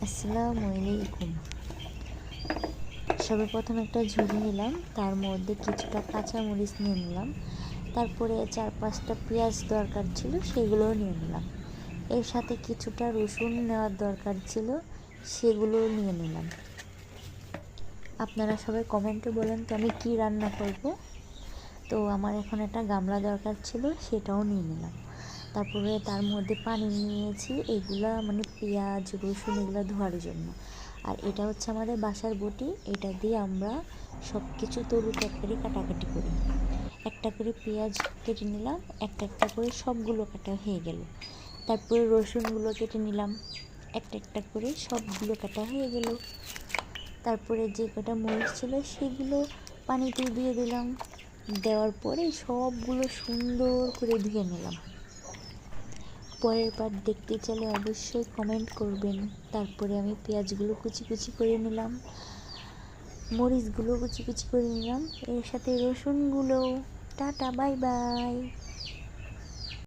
আসসালামু আলাইকুম। সর্বপ্রথম একটা ঝুড়ি নিলাম, তার মধ্যে কিছুটা কাঁচামরিচ নিয়ে নিলাম। তারপরে 4-5টা পেঁয়াজ দরকার ছিল, সেগুলোও নিয়ে নিলাম। এর সাথে কিছুটা রসুন নেওয়ার দরকার ছিল, সেগুলোও নিয়ে নিলাম। আপনারা সবাই কমেন্টে বলেন তো আমি কি রান্না করব। তো আমার এখন একটা গামলা দরকার ছিল, সেটাও নিয়ে নিলাম। তারপরে তার মধ্যে পানি নিয়েছি, এগুলা মানে পেঁয়াজ রসুন এগুলো ধোয়ার জন্য। আর এটা হচ্ছে আমাদের বাসার বটি, এটা দিয়ে আমরা সব কিছু তরু তরকারি কাটাকাটি করি। একটা করে পেঁয়াজ কেটে নিলাম, একটা একটা করে সবগুলো কাটা হয়ে গেল। তারপরে রসুনগুলো কেটে নিলাম, একটা একটা করে সবগুলো কাটা হয়ে গেল। তারপরে যে কটা মরিচ ছিল সেগুলো পানিতে দিয়ে দিলাম। দেওয়ার পরে সবগুলো সুন্দর করে ধুয়ে নিলাম। পরের পার্ট দেখতে চাইলে অবশ্যই কমেন্ট করবেন। তারপরে আমি পেঁয়াজগুলো কুচি কুচি করে নিলাম, মরিচগুলো কুচি কুচি করে নিলাম, এর সাথে রসুনগুলো। Tata, bye bye.